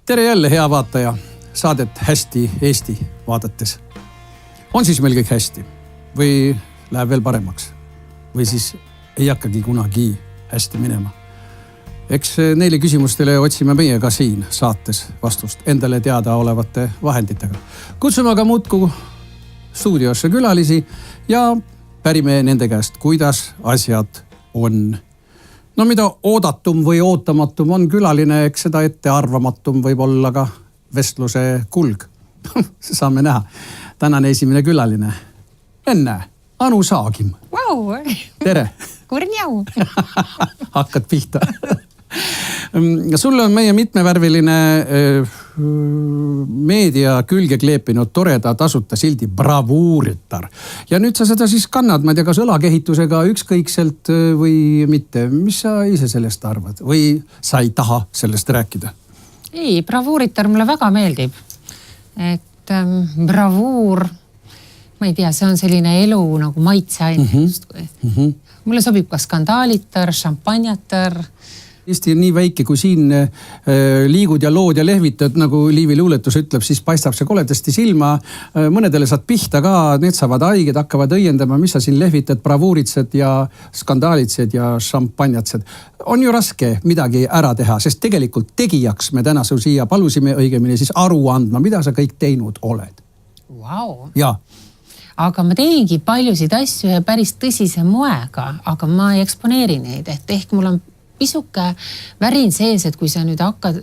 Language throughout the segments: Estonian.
Tere jälle, hea vaataja. Saadet Hästi Eesti vaadates. On siis meil kõik hästi? Või läheb veel paremaks? Või siis ei hakkagi kunagi hästi minema? Eks neile küsimustele otsime meie ka siin saates vastust endale teada olevate vahenditega. Kutsume aga muudku stuudiosse külalisi ja pärime nende käest, kuidas asjad on. No mida oodatum või ootamatum on külaline, eks seda ettearvamatum võib olla ka vestluse kulg. Saame näha. Tänane esimene külaline. Enne, Anu Saagim. Wow. Tere. Kurniau. Hakkad pihta. Sulle on meie mitmevärviline meedia külge kleepinud toreda tasuta sildi bravuuritar. Ja nüüd sa seda siis kannad, ma ei tea, kas õlakehitusega ükskõikselt või mitte. Mis sa ise sellest arvad? Või sa ei taha sellest rääkida? Ei, bravuuritar mulle väga meeldib. Et bravuur, ma ei tea, see on selline elu nagu maitseaine. Mulle sobib ka skandaalitar, šampanjatar. Eesti on nii väike, kui siin liigud ja lood ja lehvitad, nagu Liivi luuletus ütleb, siis paistab see koledasti silma. Mõnedele saad pihta ka, need saavad haiged, hakkavad õiendama, mis sa siin lehvitad, bravuuritsed ja skandaalitsed ja šampanjatsed. On ju raske midagi ära teha, sest tegelikult tegijaks me täna su siia palusime õigemini siis aru andma, mida sa kõik teinud oled. Wow. Ja. Aga ma teengi paljusid asju ja päris tõsise moega, aga ma ei eksponeeri neid. Ehk mul on pisuke värin sees, et kui sa nüüd hakkad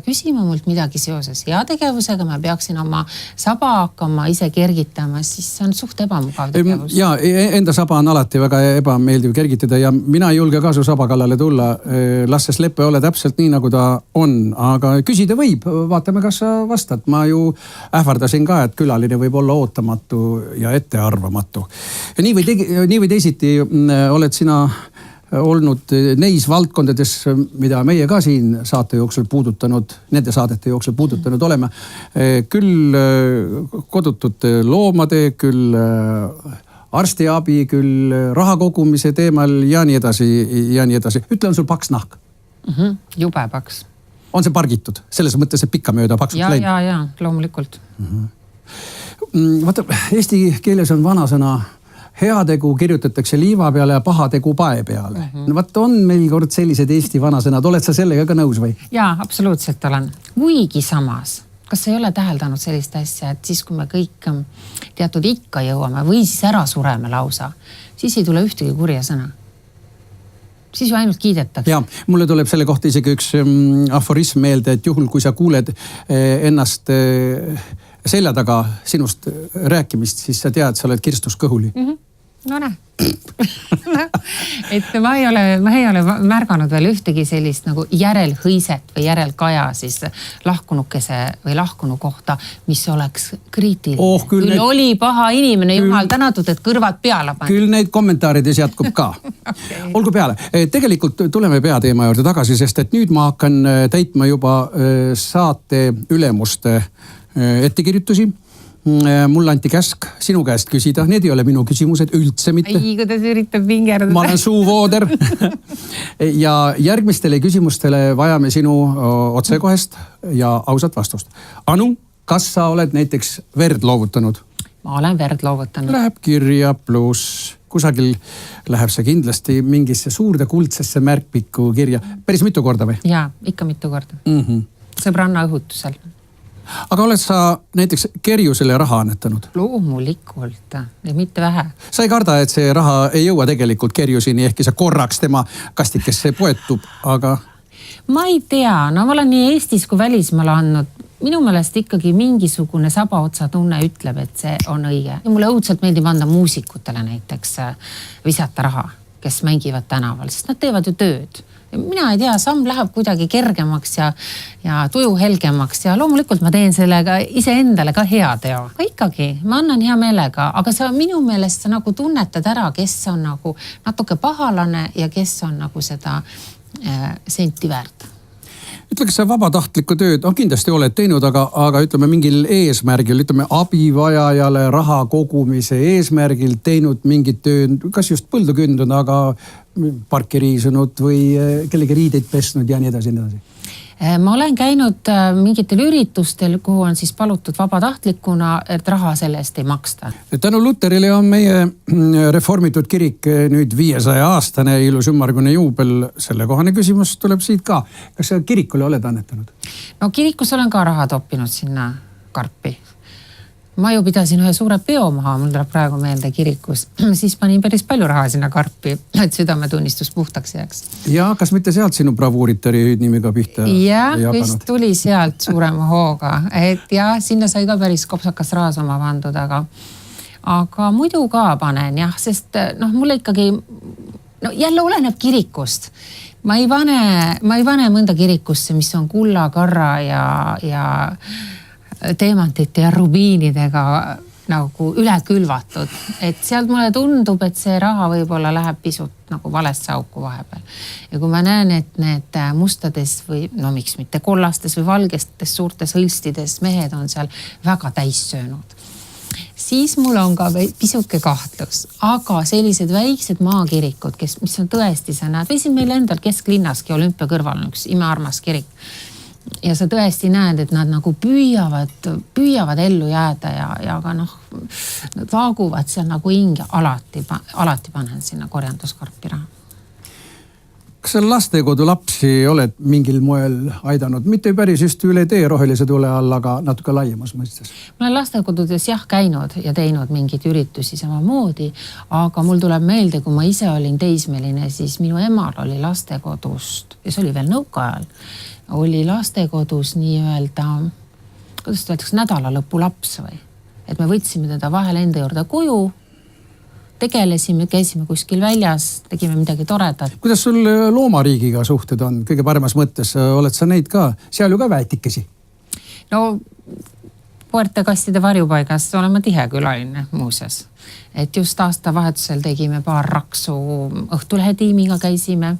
küsima mult midagi seoses heategevusega, ma peaksin oma saba hakkama ise kergitama, siis see on suht ebamugav tegevus. Ja, enda saba on alati väga ebameeldiv kergitada ja mina ei julge ka su saba kallale tulla. Las see slepe ole täpselt nii, nagu ta on, aga küsida võib. Vaatame, kas sa vastad. Ma ju ähvardasin ka, et külaline võib olla ootamatu ja ettearvamatu. Ja nii või teisiti oled sina olnud neis valdkondades, mida meie ka siin saate jooksul puudutanud, nende saadete jooksul puudutanud oleme. Küll kodutute loomade, küll arstiabi, küll raha kogumise teemal ja nii edasi ja nii edasi. Ütle, on sul paks nahk? Jube paks. On see pargitud? Selles mõttes, et pikka mööda paksult läinud? Ja, loomulikult. Vaata, eesti keeles on vanasõna heategu kirjutatakse liiva peale ja pahategu pae peale. Vaat on meil kord sellised Eesti vanasõnad. Oled sa sellega ka nõus või? Jaa, absoluutselt olen. Kuigi samas, kas sa ei ole täheldanud sellist asja, et siis kui me kõik teatud ikka jõuame või siis ära sureme lausa, siis ei tule ühtegi kurja sõna. Siis ju ainult kiidetakse. Ja, mulle tuleb selle kohta isegi üks aforism meelde, et juhul kui sa kuuled ennast selja taga sinust rääkimist, siis sa tead, sa oled kirstus kõhuli. No näe. Et ma ei ole märganud veel ühtegi sellist nagu järelhõiset või järelkaja siis lahkunukese või lahkunu kohta, mis oleks kriitiline. Küll oli paha inimene, jumal tänatud, et kõrvad peale pani. Küll neid kommentaarides jätkub ka. Okay. Olgu peale. Tegelikult tuleme peateema juurde tagasi, sest et nüüd ma hakkan täitma juba saate ülemuste ettekirjutusi. Mulle anti käsk sinu käest küsida. Need ei ole minu küsimused üldse mitte. Ei, kuidas üritab vingerdada. Ma olen suuvooder. Ja järgmistele küsimustele vajame sinu otsekohest ja ausat vastust. Anu, kas sa oled näiteks verd loovutanud? Ma olen verd loovutanud. Läheb kirja pluss. Kusagil läheb see kindlasti mingisse suurde kuldsesse märkpikku kirja. Päris mitu korda või? Jaa, ikka mitu korda. Sõbranna õhutusel. Aga oled sa näiteks kerjusele raha annetanud? Loomulikult ja mitte vähe. Sa ei karda, et see raha ei jõua tegelikult kerjusini, ehkki sa korraks tema kastikesse poetub, aga... Ma ei tea, no ma olen nii Eestis kui välismaal andnud. Minu meelest ikkagi mingisugune sabaotsa tunne ütleb, et see on õige. Ja mulle õudselt meeldib anda muusikutele näiteks visata raha, kes mängivad tänaval, sest nad teevad ju tööd. Mina ei tea, samm läheb kuidagi kergemaks ja tuju helgemaks ja loomulikult ma teen sellega iseendale ka hea teo. Aga ikkagi, ma annan hea meelega, aga sa minu meelest sa nagu tunnetad ära, kes on nagu natuke pahalane ja kes on nagu seda senti väärt. Ütle, kas sa vabatahtlikku tööd, kindlasti oled teinud, aga ütleme mingil eesmärgil, ütleme abivajajale raha kogumise eesmärgil teinud mingit tööd, kas just põldu kündnud, aga parki riisunud või kellegi riideid pesnud ja nii edasi, nii edasi? ma olen käinud mingitel üritustel, kuhu on siis palutud vabatahtlikuna, et raha selle eest ei maksta. Tänu Luterile on meie reformitud kirik nüüd 500-aastane ilus ümmargune juubel. Sellekohane küsimus tuleb siit ka. Kas sa kirikule oled annetanud? No kirikus olen ka raha toppinud sinna karpi. Ma ju pidasin ühe suure peo maha, mul tuleb praegu meelde kirikus. Siis panin päris palju raha sinna karpi, et südametunnistus puhtaks jääks. Ja kas mitte sealt sinu bravuuritari nimiga pihta? Ja, vist tuli sealt suurema hooga. Et ja, sinna sai ka päris kopsakas rahas oma pandud, aga muidu ka panen jah, sest mulle ikkagi, jälle oleneb kirikust. Ma ei pane mõnda kirikusse, mis on kulla, karra ja teemantite ja rubiinidega nagu üle külvatud. Et sealt mulle tundub, et see raha võib-olla läheb pisut nagu valesse auku vahepeal. Ja kui ma näen, et need mustades või miks mitte kollastes või valgestes suurtes hõlstides mehed on seal väga täis söönud, siis mul on ka pisuke kahtlus. Aga sellised väiksed maakirikud, mis on tõesti, sa näed, või siin meil endal kesklinnaski Olümpia kõrval on üks imearmas kirik. Ja sa tõesti näed, et nad nagu püüavad ellu jääda ja ka nad vaaguvad seal nagu hinge. Alati panen sinna korjanduskarpi raha. Kas sa lastekodu lapsi oled mingil moel aidanud? Mitte päris just üle tee rohelise tule all, aga natuke laiemas mõistes. Ma olen lastekodudes käinud ja teinud mingeid üritusi samamoodi, aga mul tuleb meelde, kui ma ise olin teismeline, siis minu emal oli lastekodust, ja see oli veel nõukaajal, oli lastekodus nii-öelda, kuidas öeldakse, nädalalõpu laps või? Et me võtsime teda vahel enda juurde koju, tegelesime, käisime kuskil väljas, tegime midagi toredat. Kuidas sul loomariigiga suhted on kõige paremas mõttes? Oled sa neid ka? Seal ju ka väetikesi? No, koertekastide varjupaigas olen ma tihe külaline muuseas. Et just aastavahetusel tegime paar raksu, Õhtulehetiimiga käisime.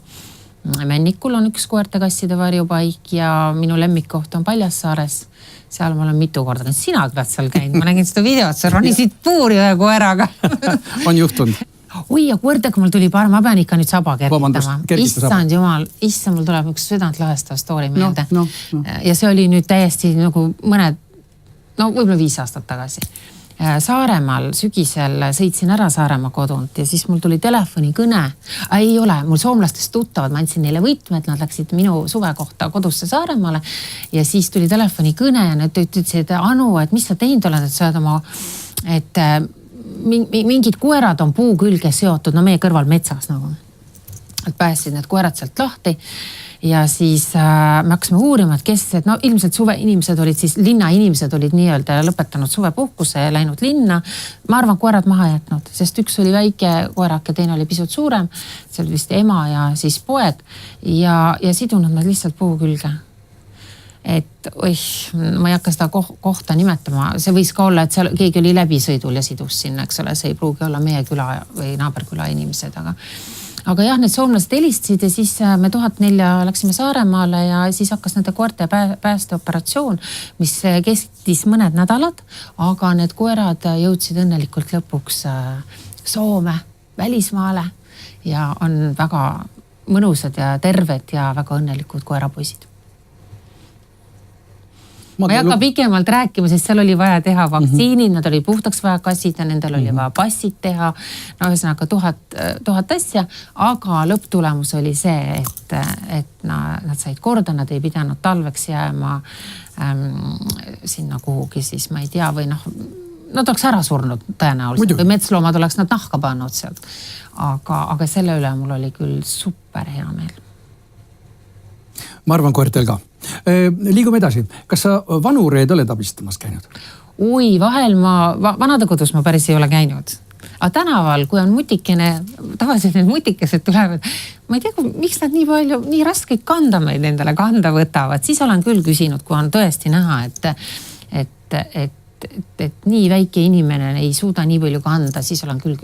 Männikul on üks koertekastide varjupaik ja minu lemmikkoht on Paljassaares. Seal ma olen mitu korda, sina pead seal käinud, ma nägin seda videot, sa ronisid puuri ühe koeraga. On juhtunud. Oi, ja koertega mul tuli paar, ma pean ikka nüüd saba kergitama. Issand jumal, mul tuleb üks südant lahestav story meelde. Ja see oli nüüd täiesti nagu võib-olla 5 aastat tagasi. Saaremaal sügisel sõitsin ära Saaremaa kodunt ja siis mul tuli telefonikõne. Ei ole, mul soomlastest tuttavad, ma andsin neile võtmed, nad läksid minu suve kohta kodusse Saaremaale ja siis tuli telefonikõne ja nad ütlesid, Anu, et mis sa teinud oled, et sa oled et mingid koerad on puu külge seotud, meie kõrval metsas nagu. Et päästsid need koerad sealt lahti. Ja siis me hakkasime uurima, et kes, ilmselt suve inimesed olid siis, linna inimesed olid nii-öelda lõpetanud suvepuhkuse ja läinud linna. Ma arvan, koerad maha jätnud, sest üks oli väike koerak ja teine oli pisut suurem. See oli vist ema ja siis poeg ja sidunud nad lihtsalt puu külge. Et ma ei hakka seda kohta nimetama. See võis ka olla, et seal keegi oli läbisõidul ja sidus sinna, eks ole, see ei pruugi olla meie küla või naaberküla inimesed, aga jah, need soomlased helistasid ja siis me 1004 läksime Saaremaale ja siis hakkas nende koerte päästeoperatsioon, mis kestis mõned nädalad, aga need koerad jõudsid õnnelikult lõpuks Soome, välismaale ja on väga mõnusad ja terved ja väga õnnelikud koerapoisid. Ma ei hakka pikemalt rääkima, sest seal oli vaja teha vaktsiinid, nad oli puhtaks vaja kassid ja nendel oli vaja passid teha. Ühesõnaga 1000 asja, aga lõpptulemus oli see, et nad said korda, nad ei pidanud talveks jääma sinna kuhugi siis, ma ei tea, või nad oleks ära surnud tõenäoliselt või metsloomad oleks nad nahka pannud sealt. Aga selle üle mul oli küll super hea meel. Ma arvan koertel ka. Liigume edasi. Kas sa vanureid oled abistamas käinud? Oi, vahel vanadekodus ma päris ei ole käinud. Aga tänaval, kui on mutikene, tavaliselt need mutikesed tulevad, ma ei tea, miks nad nii palju, nii raskeid kandameid endale kanda võtavad. Siis olen küll küsinud, kui on tõesti näha, et nii väike inimene ei suuda nii palju kanda, siis olen küll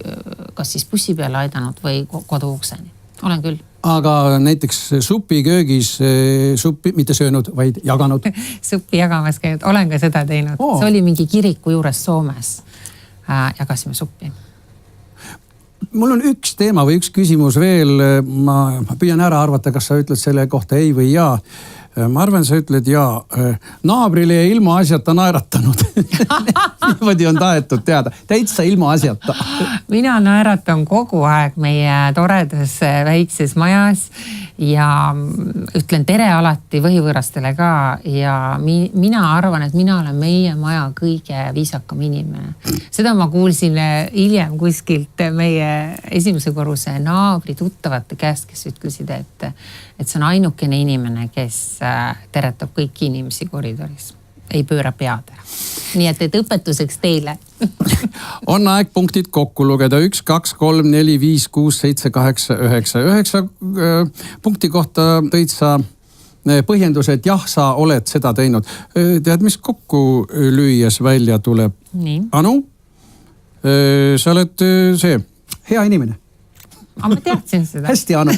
kas siis bussi peale aidanud või koduukseni. Olen küll. Aga näiteks supiköögis suppi mitte söönud, vaid jaganud? Suppi jagamas käinud, olen ka seda teinud. See oli mingi kiriku juures Soomes. Jagasime suppi. Mul on üks teema või üks küsimus veel. Ma püüan ära arvata, kas sa ütled selle kohta ei või jaa. ma arvan, sa ütled jaa. Naabrile ilma asjata naeratanud. Niimoodi on tahetud teada. Täitsa ilma asjata. Mina naeratan kogu aeg meie toredas väikses majas ja ütlen tere alati võhivõõrastele ka ja mina arvan, et mina olen meie maja kõige viisakam inimene. Seda ma kuulsin hiljem kuskilt meie esimese korruse naabri tuttavate käest, kes ütlesid, et see on ainukene inimene, kes teretab kõiki inimesi koridoris. Ei pööra pead ära. Nii et õpetuseks teile. On aeg punktid kokku lugeda. 1, 2, 3, 4, 5, 6, 7, 8, 9. 9 punkti kohta tõid sa põhjenduse, et jah, sa oled seda teinud. Tead, mis kokku lüües välja tuleb? Nii. Anu, sa oled see hea inimene. Aga ma teadsin seda. Hästi, Anu.